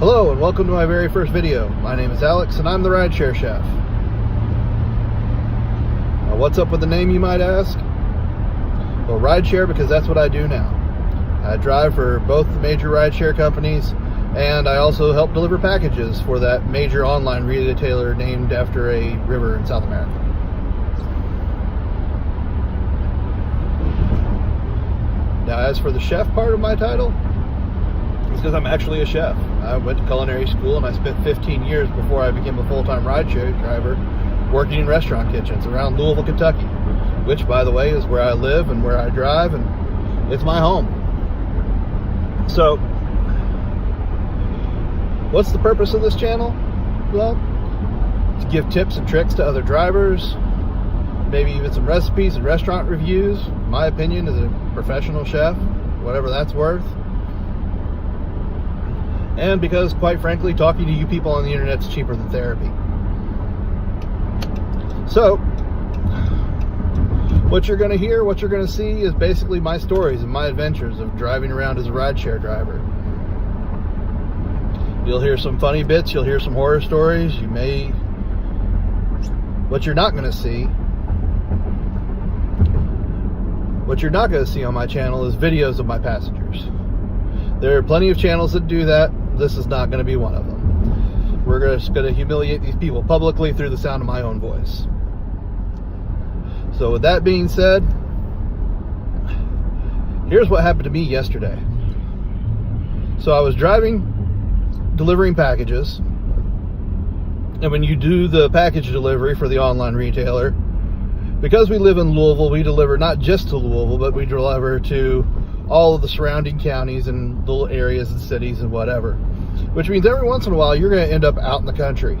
Hello and welcome to my very first video. My name is Alex and I'm the Rideshare Chef. What's up with the name, you might ask? Well, Rideshare because that's what I do now. I drive for both the major rideshare companies, and I also help deliver packages for that major online retailer named after a river in South America. Now, as for the chef part of my title, it's because I'm actually a chef. I went to culinary school and I spent 15 years before I became a full-time rideshare driver working in restaurant kitchens around Louisville, Kentucky, which, by the way, is where I live and where I drive, and it's my home. So, what's the purpose of this channel? Well, to give tips and tricks to other drivers, maybe even some recipes and restaurant reviews. My opinion as a professional chef, whatever that's worth. And because, quite frankly, talking to you people on the internet is cheaper than therapy. So, what you're going to hear, what you're going to see is basically my stories and my adventures of driving around as a rideshare driver. You'll hear some funny bits, you'll hear some horror stories, you may... What you're not going to see on my channel is videos of my passengers. There are plenty of channels that do that. This is not going to be one of them. We're just going to humiliate these people publicly through the sound of my own voice. So with that being said, here's what happened to me yesterday. So I was driving, delivering packages, and when you do the package delivery for the online retailer, because we live in Louisville, we deliver not just to Louisville, but we deliver to all of the surrounding counties and little areas and cities and whatever. Which means every once in a while, you're going to end up out in the country.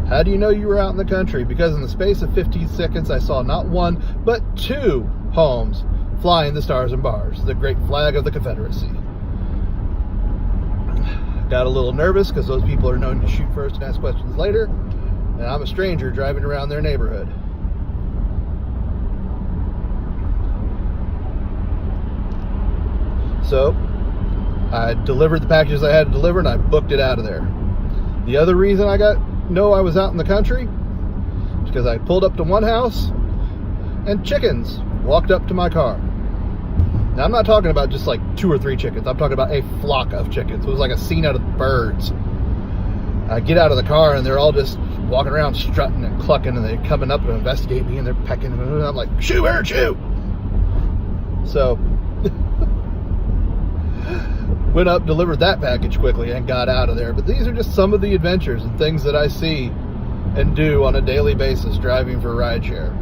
How do you know you were out in the country? Because in the space of 15 seconds, I saw not one, but two homes flying the stars and bars, the great flag of the Confederacy. Got a little nervous because those people are known to shoot first and ask questions later, and I'm a stranger driving around their neighborhood. So, I delivered the packages I had to deliver and I booked it out of there. The other reason I was out in the country is because I pulled up to one house and chickens walked up to my car. Now, I'm not talking about just like 2 or 3 chickens. I'm talking about a flock of chickens. It was like a scene out of Birds. I get out of the car and they're all just walking around strutting and clucking, and they're coming up to investigate me and they're pecking, and I'm like, shoo, bird, shoo! So, went up, delivered that package quickly, and got out of there. But these are just some of the adventures and things that I see and do on a daily basis driving for rideshare.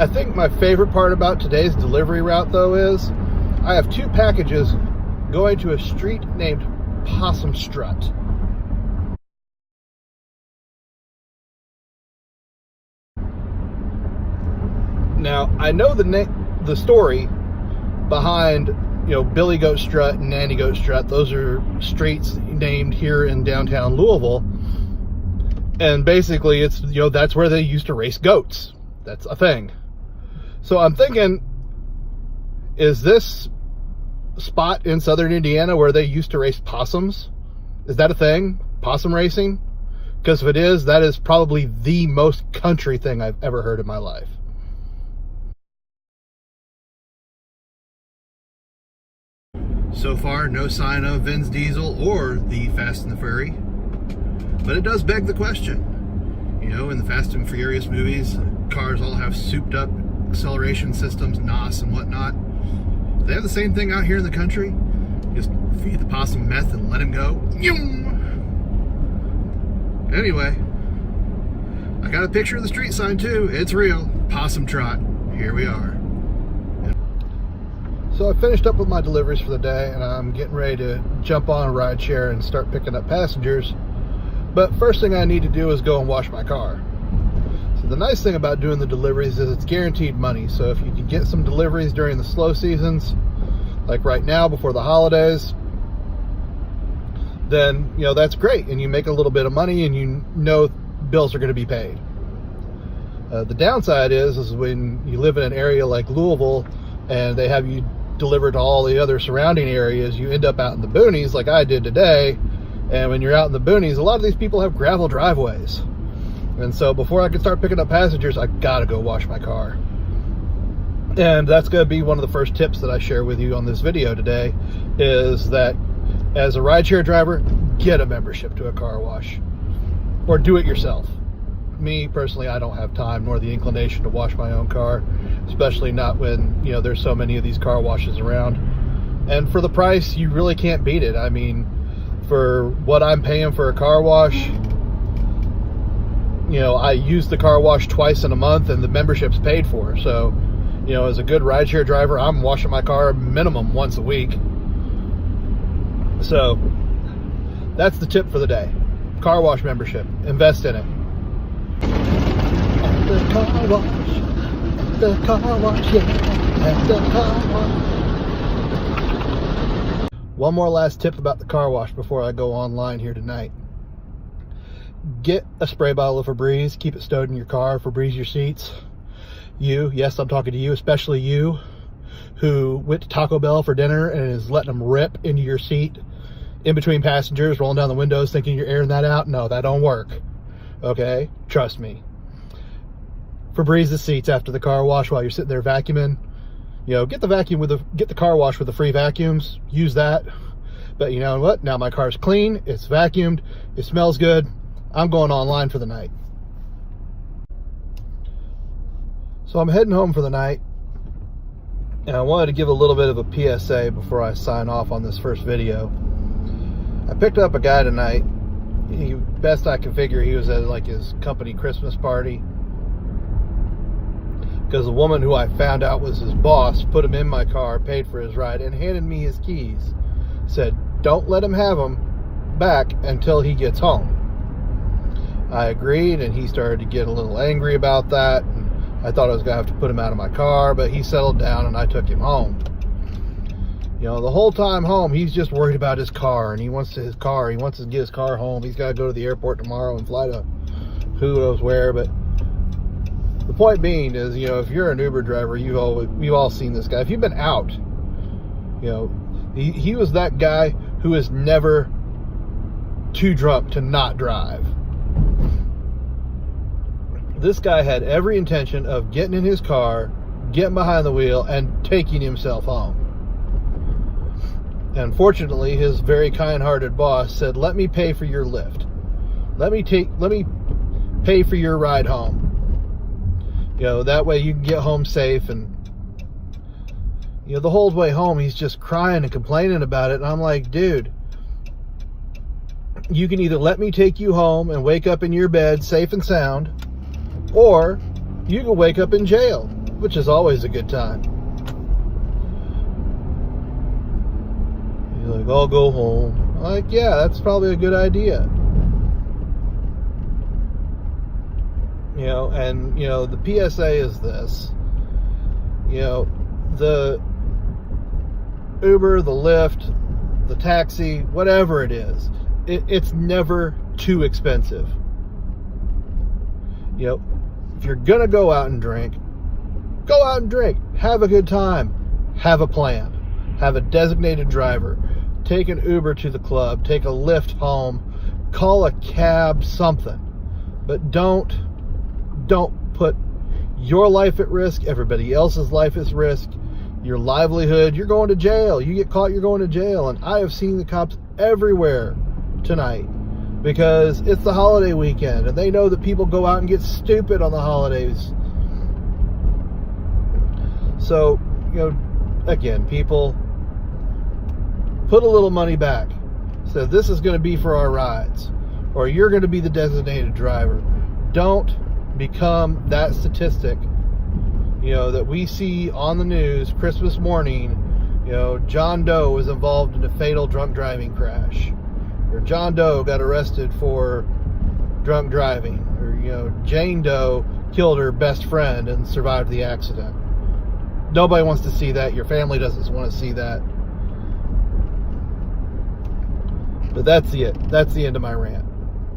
I think my favorite part about today's delivery route, though, is I have 2 packages going to a street named Possum Strut. Now, I know the story behind, Billy Goat Strut and Nanny Goat Strut. Those are streets named here in downtown Louisville. And basically, it's, that's where they used to race goats. That's a thing. So I'm thinking, is this spot in southern Indiana where they used to race possums? Is that a thing? Possum racing? Because if it is, that is probably the most country thing I've ever heard in my life. So far, no sign of Vin's Diesel or the Fast and the Furry. But it does beg the question. In the Fast and Furious movies, cars all have souped up acceleration systems, NOS and whatnot. Do they have the same thing out here in the country? Just feed the possum meth and let him go. Anyway, I got a picture of the street sign too. It's real. Possum Trot. Here we are. So I finished up with my deliveries for the day, and I'm getting ready to jump on a rideshare and start picking up passengers. But first thing I need to do is go and wash my car. So the nice thing about doing the deliveries is it's guaranteed money. So if you can get some deliveries during the slow seasons, like right now before the holidays, then that's great, and you make a little bit of money, and bills are going to be paid. The downside is when you live in an area like Louisville and they have you deliver to all the other surrounding areas, you end up out in the boonies like I did today. And when you're out in the boonies, a lot of these people have gravel driveways. And so before I can start picking up passengers, I gotta go wash my car. And that's gonna be one of the first tips that I share with you on this video today, is that as a rideshare driver, get a membership to a car wash or do it yourself. Me personally, I don't have time nor the inclination to wash my own car, especially not when, you know, there's so many of these car washes around. And for the price, you really can't beat it. I mean, for what I'm paying for a car wash, you know, I use the car wash twice in a month and the membership's paid for. So, you know, as a good rideshare driver, I'm washing my car minimum once a week. So that's the tip for the day. Car wash membership. Invest in it. At the car wash. At the car wash. Yeah. At the car wash. One more last tip about the car wash before I go online here tonight. Get a spray bottle of Febreze. Keep it stowed in your car. Febreze your seats. You, yes, I'm talking to you, especially you who went to Taco Bell for dinner and is letting them rip into your seat in between passengers, rolling down the windows thinking you're airing that out. No, that don't work. Okay? Trust me. Febreze the seats after the car wash while you're sitting there vacuuming. You know, get the car wash with the free vacuums. Use that. But you know what? Now my car's clean. It's vacuumed. It smells good. I'm going online for the night. So I'm heading home for the night. And I wanted to give a little bit of a PSA before I sign off on this first video. I picked up a guy tonight. Best I can figure, he was at like his company Christmas party. Because the woman who I found out was his boss put him in my car, paid for his ride, and handed me his keys. Said, don't let him have them back until he gets home. I agreed, and he started to get a little angry about that. And I thought I was going to have to put him out of my car, but he settled down and I took him home. You know, the whole time home, he's just worried about his car, and he wants to get his car home. He's got to go to the airport tomorrow and fly to who knows where. But the point being is, you know, if you're an Uber driver, we've all seen this guy. If you've been out, you know, he was that guy who is never too drunk to not drive. This guy had every intention of getting in his car, getting behind the wheel, and taking himself home. And fortunately, his very kind-hearted boss said, let me pay for your lift. Let me pay for your ride home. You know, that way you can get home safe. And, you know, the whole way home, he's just crying and complaining about it. And I'm like, dude, you can either let me take you home and wake up in your bed safe and sound, or you can wake up in jail, which is always a good time. He's like, I'll go home. I'm like, yeah, that's probably a good idea. You know, and, you know, the PSA is this. You know, the Uber, the Lyft, the taxi, whatever it is, it's never too expensive. You know, if you're going to go out and drink, go out and drink. Have a good time. Have a plan. Have a designated driver. Take an Uber to the club. Take a Lyft home. Call a cab, something. But don't put your life at risk, everybody else's life at risk, your livelihood. You're going to jail. You get caught, you're going to jail. And I have seen the cops everywhere tonight because it's the holiday weekend and they know that people go out and get stupid on the holidays. So, you know, again, people, put a little money back. So this is going to be for our rides, or you're going to be the designated driver. Don't become that statistic, you know, that we see on the news Christmas morning. You know, John Doe was involved in a fatal drunk driving crash, or John Doe got arrested for drunk driving, or, you know, Jane Doe killed her best friend and survived the accident. Nobody wants to see that. Your family doesn't want to see that. But that's the end of my rant.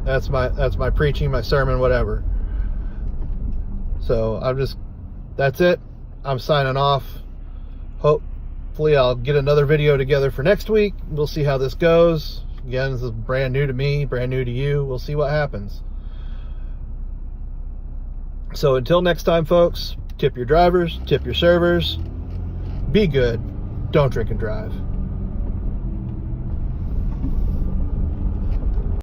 That's my preaching, my sermon, whatever. So that's it. I'm signing off. Hope hopefully I'll get another video together for next week. We'll see how this goes. Again, this is brand new to me, brand new to you. We'll see what happens. So until next time, folks, tip your drivers, tip your servers, be good, don't drink and drive.